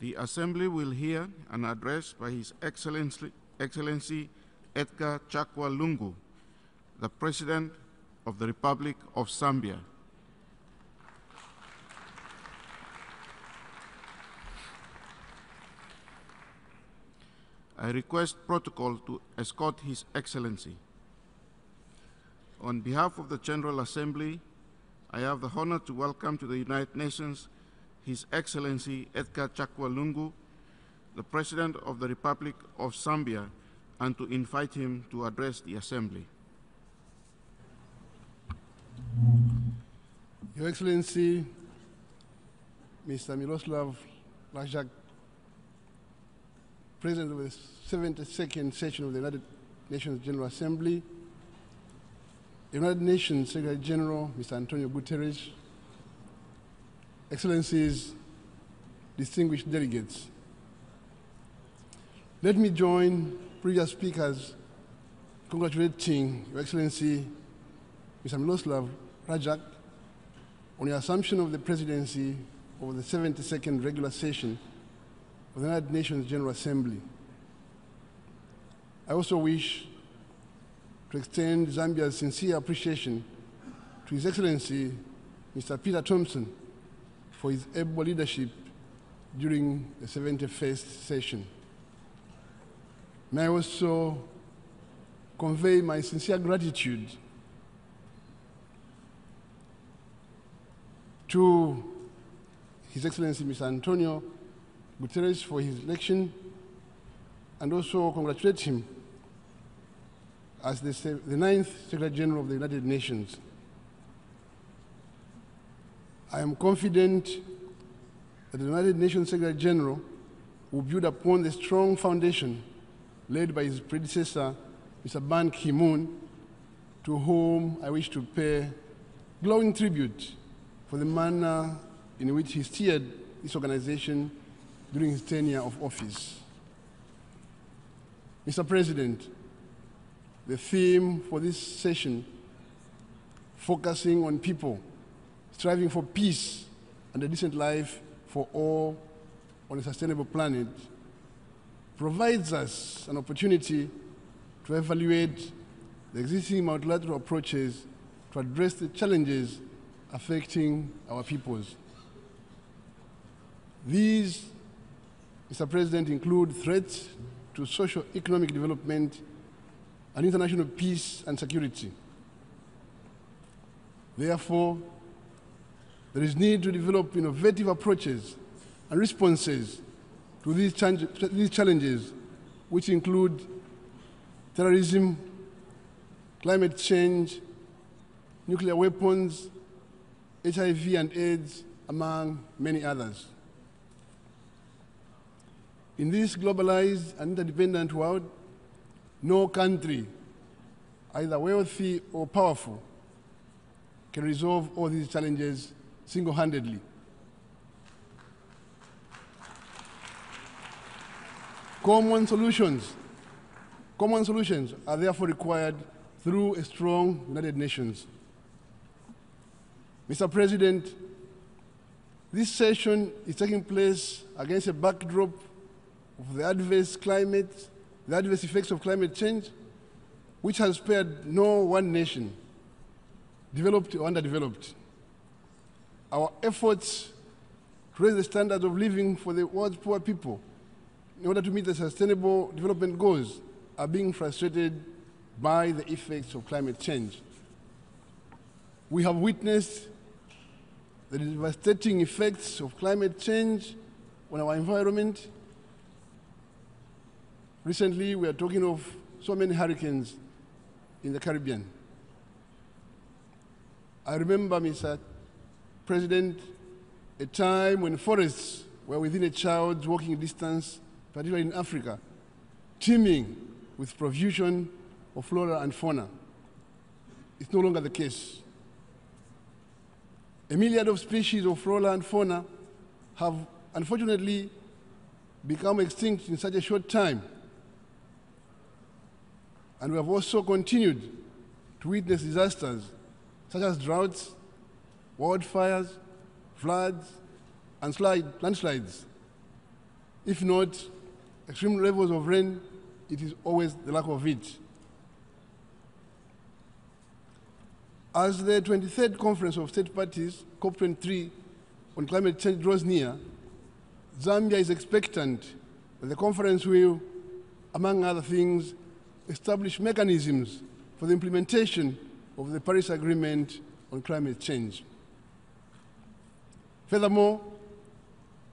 The Assembly will hear an address by His Excellency Edgar Chagwa Lungu, the President of the Republic of Zambia. I request protocol to escort His Excellency. On behalf of the General Assembly, I have the honor to welcome to the United Nations His Excellency Edgar Chagwa Lungu, the President of the Republic of Zambia, and to invite him to address the Assembly. Your Excellency, Mr. Miroslav Lajak, President of the 72nd session of the United Nations General Assembly, United Nations Secretary General, Mr. Antonio Guterres, Excellencies, distinguished delegates. Let me join previous speakers congratulating Your Excellency, Mr. Miroslav Lajak, on your assumption of the presidency of the 72nd regular session of the United Nations General Assembly. I also wish to extend Zambia's sincere appreciation to His Excellency, Mr. Peter Thompson, for his able leadership during the 71st session. May I also convey my sincere gratitude to His Excellency Mr. Antonio Guterres for his election, and also congratulate him as the 9th Secretary General of the United Nations. I am confident that the United Nations Secretary General will build upon the strong foundation laid by his predecessor, Mr. Ban Ki-moon, to whom I wish to pay glowing tribute for the manner in which he steered this organization during his tenure of office. Mr. President, the theme for this session, focusing on people, striving for peace and a decent life for all on a sustainable planet, provides us an opportunity to evaluate the existing multilateral approaches to address the challenges affecting our peoples. These, Mr. President, include threats to socio-economic development and international peace and security. Therefore, there is need to develop innovative approaches and responses to these challenges, which include terrorism, climate change, nuclear weapons, HIV and AIDS, among many others. In this globalized and interdependent world, no country, either wealthy or powerful, can resolve all these challenges single-handedly. Common solutions are therefore required through a strong United Nations. Mr. President, this session is taking place against a backdrop of the adverse effects of climate change, which has spared no one nation, developed or underdeveloped. Our efforts to raise the standards of living for the world's poor people in order to meet the sustainable development goals are being frustrated by the effects of climate change. We have witnessed the devastating effects of climate change on our environment. Recently, we are talking of so many hurricanes in the Caribbean. I remember, Mr. President, a time when forests were within a child's walking distance, particularly in Africa, teeming with profusion of flora and fauna. It's no longer the case. A myriad of species of flora and fauna have unfortunately become extinct in such a short time. And we have also continued to witness disasters such as droughts, wildfires, floods, and landslides. If not extreme levels of rain, it is always the lack of it. As the 23rd Conference of State Parties, COP23, on climate change draws near, Zambia is expectant that the conference will, among other things, establish mechanisms for the implementation of the Paris Agreement on climate change. Furthermore,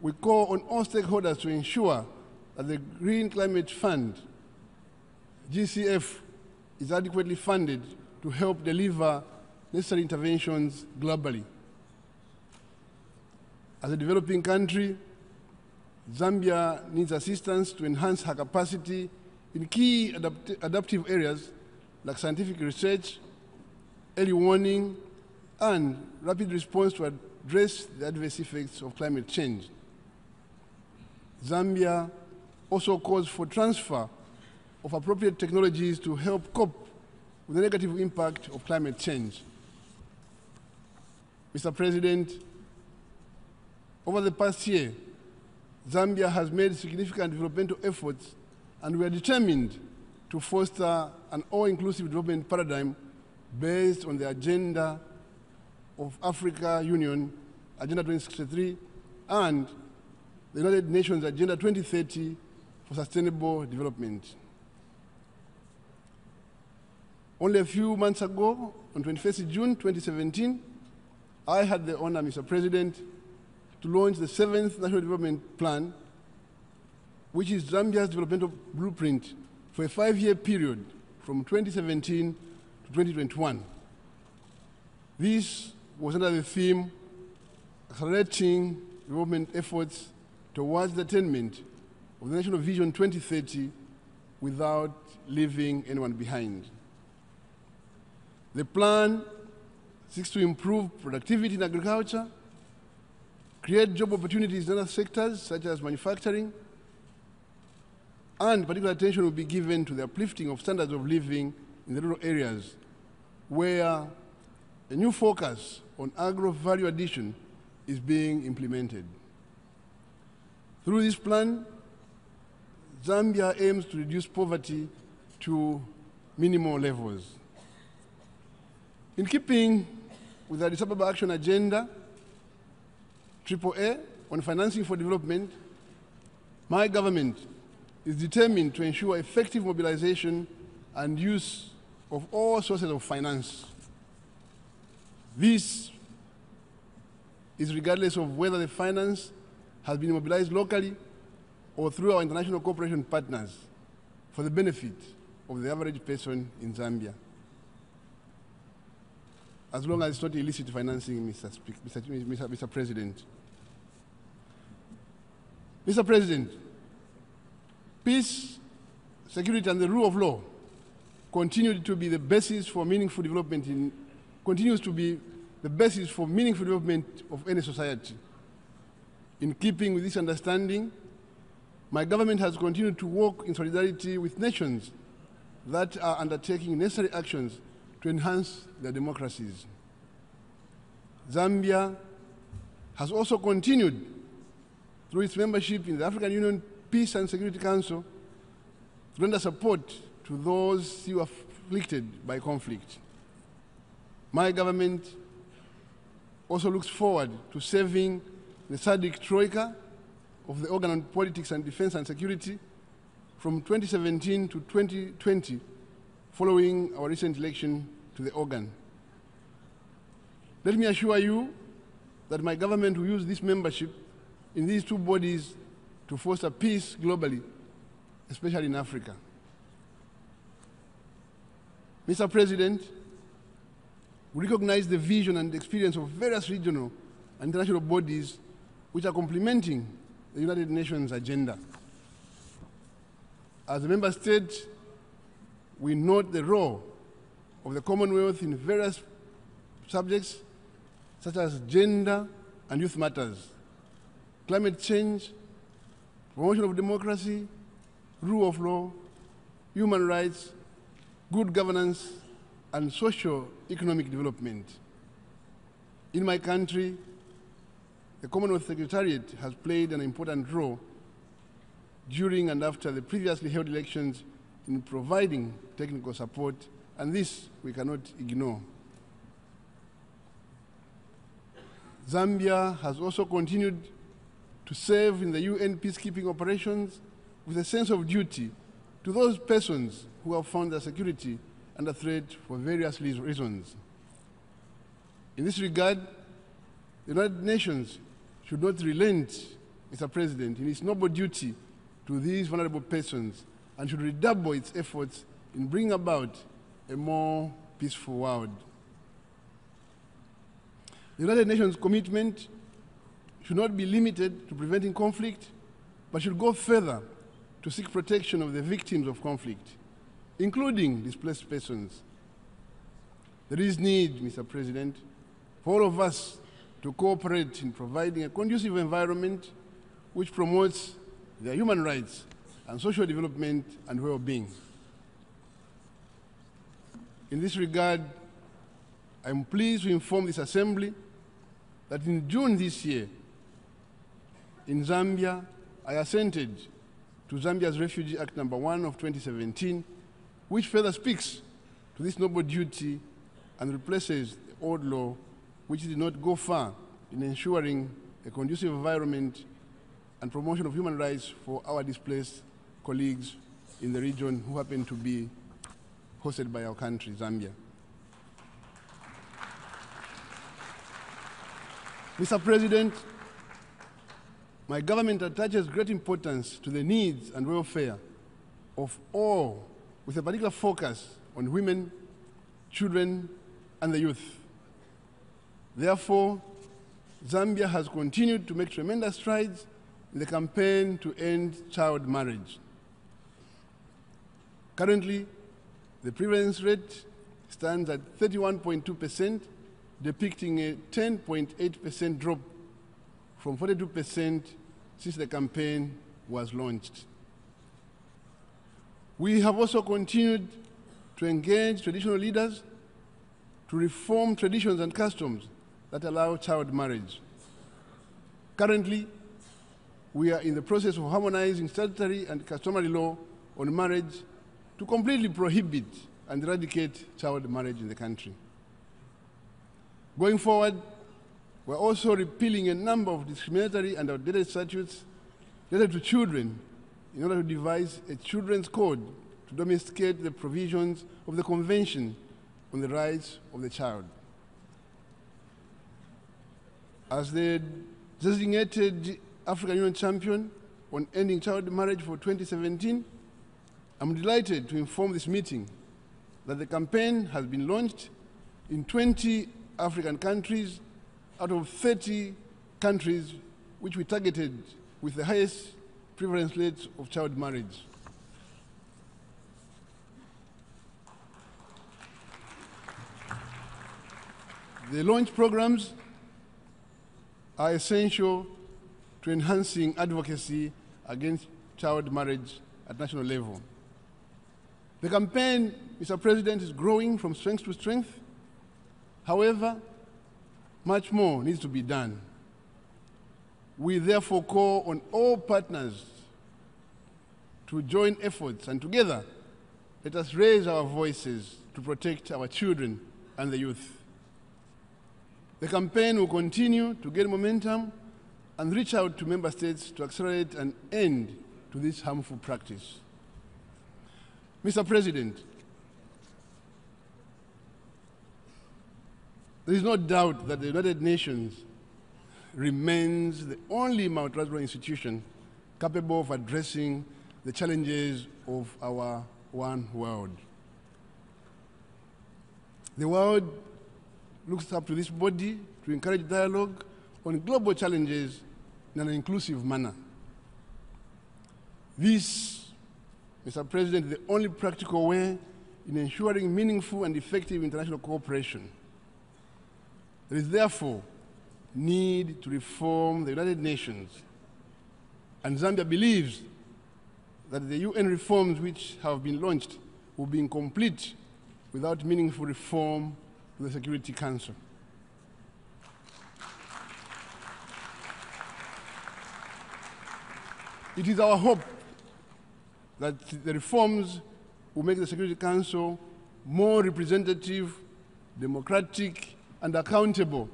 we call on all stakeholders to ensure that the Green Climate Fund, GCF, is adequately funded to help deliver necessary interventions globally. As a developing country, Zambia needs assistance to enhance her capacity in key adaptive areas like scientific research, early warning, and rapid response to address the adverse effects of climate change. Zambia also calls for transfer of appropriate technologies to help cope with the negative impact of climate change. Mr. President, over the past year, Zambia has made significant developmental efforts, and we are determined to foster an all-inclusive development paradigm based on the agenda of Africa Union, Agenda 2063, and the United Nations Agenda 2030 for Sustainable Development. Only a few months ago, on 21st June 2017, I had the honor, Mr. President, to launch the 7th National Development Plan, which is Zambia's developmental blueprint for a 5-year period from 2017 to 2021. This was under the theme, accelerating development efforts towards the attainment of the National Vision 2030 without leaving anyone behind. The plan seeks to improve productivity in agriculture, create job opportunities in other sectors such as manufacturing, and particular attention will be given to the uplifting of standards of living in the rural areas, where a new focus on agro-value addition is being implemented. Through this plan, Zambia aims to reduce poverty to minimal levels. In keeping with the Addis Ababa Action Agenda, AAA, on financing for development, my government is determined to ensure effective mobilization and use of all sources of finance. This is regardless of whether the finance has been mobilized locally or through our international cooperation partners for the benefit of the average person in Zambia, as long as it's not illicit financing, Mr. President. Mr. President, peace, security, and the rule of law continues to be the basis for meaningful development of any society. In keeping with this understanding, my government has continued to work in solidarity with nations that are undertaking necessary actions to enhance their democracies. Zambia has also continued, through its membership in the African Union Peace and Security Council, to render support to those who are afflicted by conflict. My government also looks forward to serving the SADC Troika of the Organ on Politics and Defense and Security from 2017 to 2020, following our recent election to the organ. Let me assure you that my government will use this membership in these two bodies to foster peace globally, especially in Africa. Mr. President, we recognize the vision and experience of various regional and international bodies which are complementing the United Nations agenda. As a member state, we note the role of the Commonwealth in various subjects such as gender and youth matters, climate change, promotion of democracy, rule of law, human rights, good governance, and socio-economic development. In my country, the Commonwealth Secretariat has played an important role during and after the previously held elections in providing technical support, and this we cannot ignore. Zambia has also continued to serve in the UN peacekeeping operations with a sense of duty to those persons who have found their security under threat for various reasons. In this regard, the United Nations should not relent, Mr. President, in its noble duty to these vulnerable persons and should redouble its efforts in bringing about a more peaceful world. The United Nations commitment should not be limited to preventing conflict, but should go further to seek protection of the victims of conflict, including displaced persons. There is need, Mr. President, for all of us to cooperate in providing a conducive environment which promotes their human rights and social development and well-being. In this regard, I am pleased to inform this Assembly that in June this year, in Zambia, I assented to Zambia's Refugee Act No. 1 of 2017, which further speaks to this noble duty and replaces the old law, which did not go far in ensuring a conducive environment and promotion of human rights for our displaced colleagues in the region who happen to be hosted by our country, Zambia. Mr. President, my government attaches great importance to the needs and welfare of all, with a particular focus on women, children, and the youth. Therefore, Zambia has continued to make tremendous strides in the campaign to end child marriage. Currently, the prevalence rate stands at 31.2%, depicting a 10.8% drop from 42% since the campaign was launched. We have also continued to engage traditional leaders to reform traditions and customs that allow child marriage. Currently, we are in the process of harmonizing statutory and customary law on marriage to completely prohibit and eradicate child marriage in the country. Going forward, we're also repealing a number of discriminatory and outdated statutes related to children in order to devise a children's code to domesticate the provisions of the Convention on the Rights of the Child. As the designated African Union champion on ending child marriage for 2017, I'm delighted to inform this meeting that the campaign has been launched in 20 African countries out of 30 countries which we targeted with the highest prevalence rates of child marriage. The launch programs are essential to enhancing advocacy against child marriage at national level. The campaign, Mr. President, is growing from strength to strength. However, much more needs to be done. We therefore call on all partners to join efforts, and together, let us raise our voices to protect our children and the youth. The campaign will continue to gain momentum and reach out to member states to accelerate an end to this harmful practice. Mr. President, there is no doubt that the United Nations remains the only multilateral institution capable of addressing the challenges of our one world. The world looks up to this body to encourage dialogue on global challenges in an inclusive manner. This, Mr. President, is the only practical way in ensuring meaningful and effective international cooperation. There is therefore need to reform the United Nations, and Zambia believes that the UN reforms which have been launched will be incomplete without meaningful reform to the Security Council. It is our hope that the reforms will make the Security Council more representative, democratic, and accountable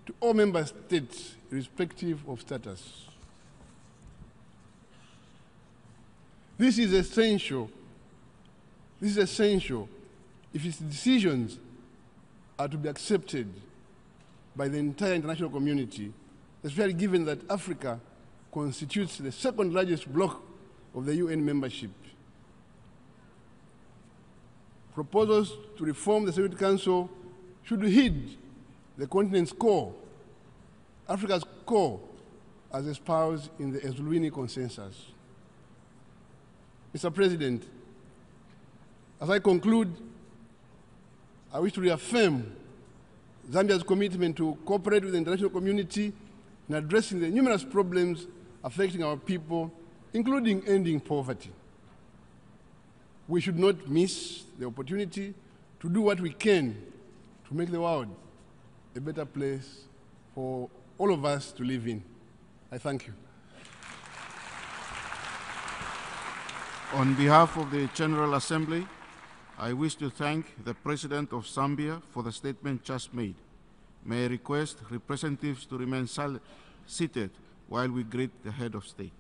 to all member states, irrespective of status. This is essential if its decisions are to be accepted by the entire international community, especially given that Africa constitutes the second largest bloc of the UN membership. Proposals to reform the Security Council should heed the continent's core, Africa's core, as espoused in the Ezulwini Consensus. Mr. President, as I conclude, I wish to reaffirm Zambia's commitment to cooperate with the international community in addressing the numerous problems affecting our people, including ending poverty. We should not miss the opportunity to do what we can to make the world a better place for all of us to live in. I thank you. On behalf of the General Assembly, I wish to thank the President of Zambia for the statement just made. May I request representatives to remain seated while we greet the Head of State.